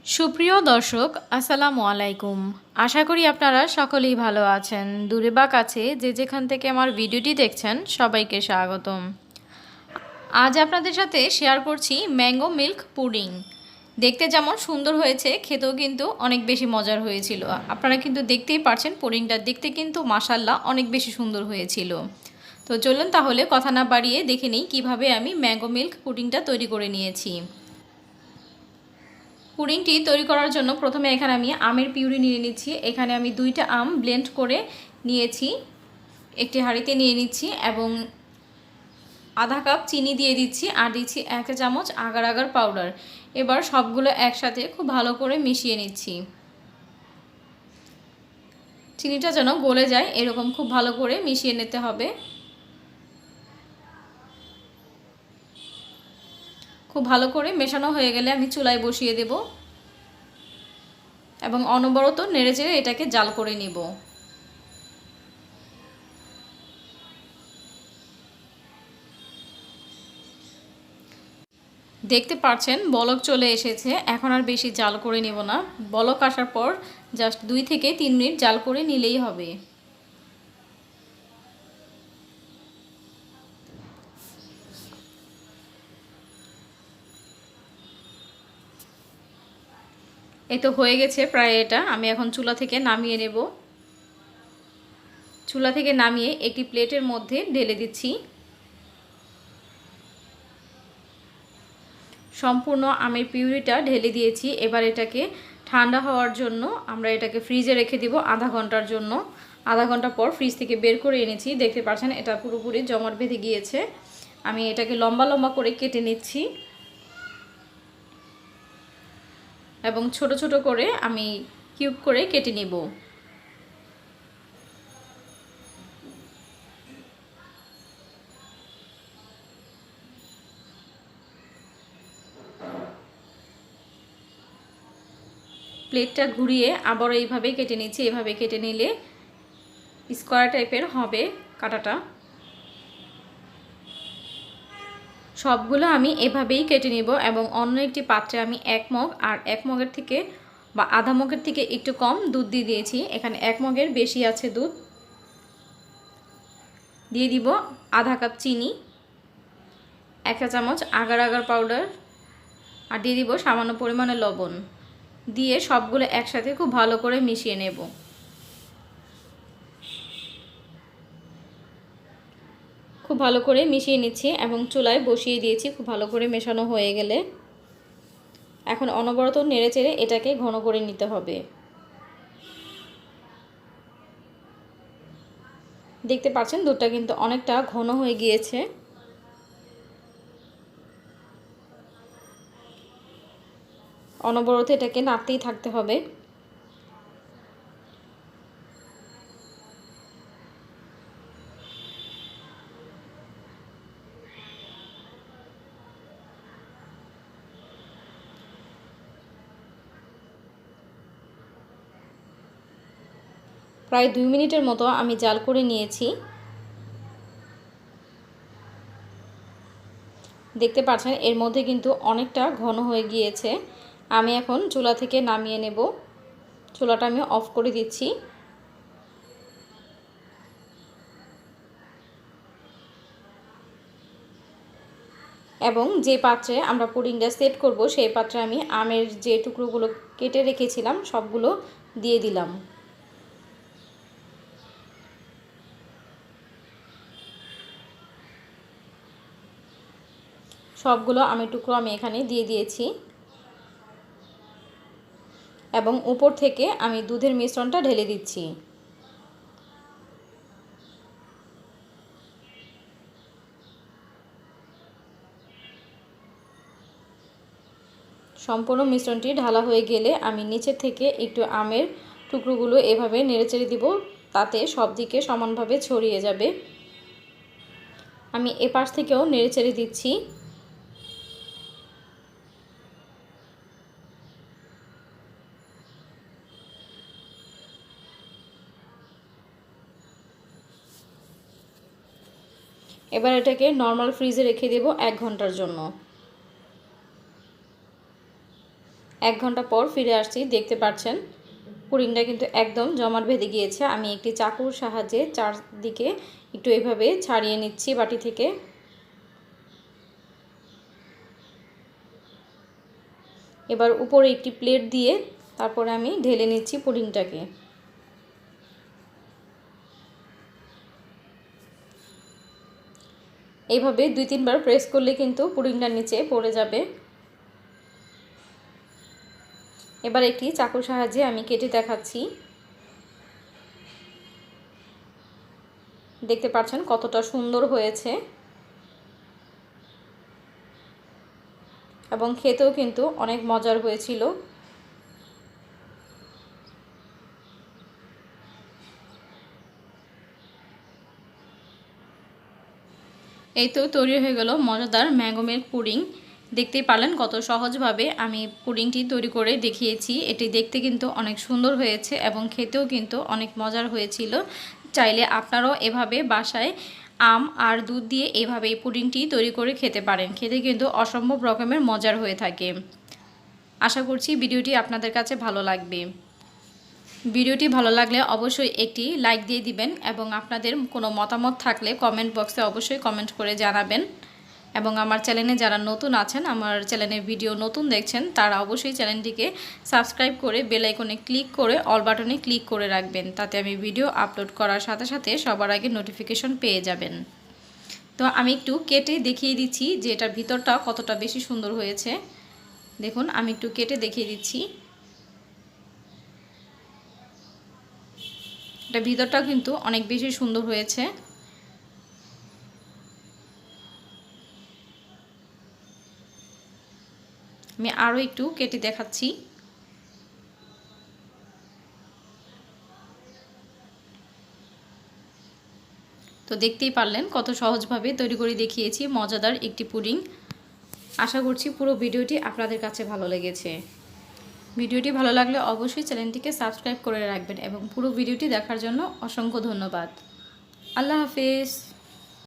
সুপ্রিয় দর্শক আসসালামু আলাইকুম। আশা করি আপনারা সকলেই ভালো আছেন। দূরে বা কাছে যে যেখান থেকে আমার ভিডিওটি দেখছেন সবাইকে স্বাগতম। আজ আপনাদের সাথে শেয়ার করছি ম্যাঙ্গো মিল্ক পুডিং। দেখতে যেমন সুন্দর হয়েছে, খেতেও কিন্তু অনেক বেশি মজার হয়েছিল। আপনারা কিন্তু দেখতেই পারছেন পুডিংটা দেখতে কিন্তু মাশাআল্লাহ অনেক বেশি সুন্দর হয়েছিল। তো চলুন তাহলে কথা না বাড়িয়ে দেখে নিই কীভাবে আমি ম্যাঙ্গো মিল্ক পুডিংটা তৈরি করে নিয়েছি। পুডিংটি তৈরি করার জন্য প্রথমে এখানে আমি আমের পিউরি নিয়ে নিচ্ছি। এখানে আমি 2টা আম ব্লেন্ড করে নিয়েছি, একটি হাঁড়িতে নিয়ে নিচ্ছি এবং আধা কাপ চিনি দিয়ে দিচ্ছি আর দিচ্ছি 1 চামচ আগার আগার পাউডার। এবার সবগুলো একসাথে খুব ভালো করে মিশিয়ে নিচ্ছি। চিনিটা যেন গলে যায় এরকম খুব ভালো করে মিশিয়ে নিতে হবে। খুব ভালো করে মেশানো হয়ে গেলে আমি চুলায় বসিয়ে দেব এবং অনবরত নেড়েচেড়ে এটাকে জাল করে নিব। দেখতে পাচ্ছেন বলক চলে এসেছে। এখন আর বেশি জাল করে নেব না। বলক আসার পর জাস্ট 2 থেকে 3 মিনিট জাল করে নিলেই হবে। এই তো হয়ে গেছে প্রায় এটা। আমি এখন চুলা থেকে নামিয়ে নেব। চুলা থেকে নামিয়ে একটি প্লেটের মধ্যে ঢেলে দিচ্ছি। সম্পূর্ণ আমের পিউরিটা ঢেলে দিয়েছি। এবার এটাকে ঠান্ডা হওয়ার জন্য আমরা এটাকে ফ্রিজে রেখে দিব আধা ঘন্টার জন্য। আধা ঘন্টা পর ফ্রিজ থেকে বের করে এনেছি। দেখতে পাচ্ছেন এটা পুরোপুরি জমাট বেঁধে গিয়েছে। আমি এটাকে লম্বা লম্বা করে কেটে নিচ্ছি এবং ছোট ছোট করে আমি কিউব করে কেটে নিব। প্লেটটা ঘুরিয়ে আবার এইভাবে কেটে নিচ্ছি। এভাবে কেটে নিলে স্কোয়ার টাইপের হবে কাটাটা। সবগুলো আমি এভাবেই কেটে নিব এবং অন্য একটি পাত্রে আমি 1 মগ আর 1 মগের থেকে বা আধা মগের থেকে একটু কম দুধ দিয়ে দিয়েছি। এখানে 1 মগের বেশি আছে দুধ। দিয়ে দিব আধা কাপ চিনি, 1 চামচ আগার আগার পাউডার আর দিয়ে দিব সামান্য পরিমাণে লবণ। দিয়ে সবগুলো একসাথে খুব ভালো করে মিশিয়ে নেব। খুব ভালো করে মিশিয়ে নিচ্ছি এবং চুলায় বসিয়ে দিয়েছি। খুব ভালো করে মেশানো হয়ে গেলে এখন অনবরত নেড়েচেড়ে এটাকে ঘন করে নিতে হবে। দেখতে পাচ্ছেন দুধটা কিন্তু অনেকটা ঘন হয়ে গিয়েছে। অনবরত এটাকে নাড়তেই থাকতে হবে। প্রায় 2 মিনিটের মতো আমি জাল করে নিয়েছি। দেখতে পাচ্ছেন এর মধ্যে কিন্তু অনেকটা ঘন হয়ে গিয়েছে। আমি এখন চুলা থেকে নামিয়ে নেব। চুলাটা আমি অফ করে দিচ্ছি। এবং যে পাত্রে আমরা পুডিংটা সেট করব সেই পাত্রে আমি আমের যে টুকরোগুলো কেটে রেখেছিলাম সবগুলো দিয়ে দিলাম। সবগুলো আমের টুকরো আমি এখানে দিয়ে দিয়েছি এবং উপর থেকে আমি দুধের মিশ্রণটা ঢেলে দিচ্ছি। সম্পূর্ণ মিশ্রণটি ঢালা হয়ে গেলে আমি নিচে থেকে একটু আমের টুকরোগুলো এভাবে নেড়েচেড়ে দিব, তাতে সব দিকে সমানভাবে ছড়িয়ে যাবে। আমি এপাশ থেকেও নেড়েচেড়ে দিচ্ছি। এবার এটাকে নর্মাল ফ্রিজে রেখে দেব 1 ঘন্টার জন্য। 1 ঘন্টা পর ফিরে আসছি। দেখতে পাচ্ছেন পুডিংটা কিন্তু একদম জমাট বেঁধে গিয়েছে। আমি একটি চাকুর সাহায্যে চারদিকে একটু এভাবে ছাড়িয়ে নিচ্ছি বাটি থেকে। এবার উপরে একটি প্লেট দিয়ে তারপরে আমি ঢেলে নিচ্ছি পুডিংটাকে। এইভাবে 2-3 বার প্রেস করলে কিন্তু পুডিংটা নিচে পড়ে যাবে। এবার একটি চাকুর সাহায্যে আমি কেটে দেখাচ্ছি। দেখতে পাচ্ছেন কতটা সুন্দর হয়েছে এবং খেতেও কিন্তু অনেক মজার হয়েছিল। এই তো তৈরি হয়ে গেল মজাদার ম্যাঙ্গো মিল্ক পুডিং। দেখতেই পারলেন কত সহজভাবে আমি পুডিংটি তৈরি করে দেখিয়েছি। এটি দেখতে কিন্তু অনেক সুন্দর হয়েছে এবং খেতেও কিন্তু অনেক মজার হয়েছিল। চাইলে আপনারাও এভাবে বাসায় আম আর দুধ দিয়ে এভাবে এই পুডিংটি তৈরি করে খেতে পারেন। খেতে কিন্তু অসম্ভব রকমের মজার হয়ে থাকে। আশা করছি ভিডিওটি আপনাদের কাছে ভালো লাগবে। ভিডিওটি ভালো লাগলে অবশ্যই একটি লাইক দিয়ে দিবেন এবং আপনাদের কোনো মতামত থাকলে কমেন্ট বক্সে অবশ্যই কমেন্ট করে জানাবেন। এবং আমার চ্যানেলে যারা নতুন আছেন, আমার চ্যানেলের ভিডিও নতুন দেখছেন, তারা অবশ্যই চ্যানেলটিকে সাবস্ক্রাইব করে বেল আইকনে ক্লিক করে অল বাটনে ক্লিক করে রাখবেন। তাতে আমি ভিডিও আপলোড করার সাথে সাথে সবার আগে নোটিফিকেশন পেয়ে যাবেন। তো আমি একটু কেটে দেখিয়ে দিচ্ছি যে এটার ভিতরটা কতটা বেশি সুন্দর হয়েছে। দেখুন আমি একটু কেটে দেখিয়ে দিচ্ছি। এটা ভিতরটাও কিন্তু অনেক বেশি সুন্দর হয়েছে। আমি আরও একটু কেটে দেখাচ্ছি। তো দেখতেই পারলেন কত সহজভাবে তৈরি করে দেখিয়েছি মজাদার একটি পুডিং। আশা করছি পুরো ভিডিওটি আপনাদের কাছে ভালো লেগেছে। ভিডিওটি ভালো লাগলে অবশ্যই চ্যানেলটিকে সাবস্ক্রাইব করে রাখবেন এবং পুরো ভিডিওটি দেখার জন্য অসংখ্য ধন্যবাদ। আল্লাহ হাফেজ।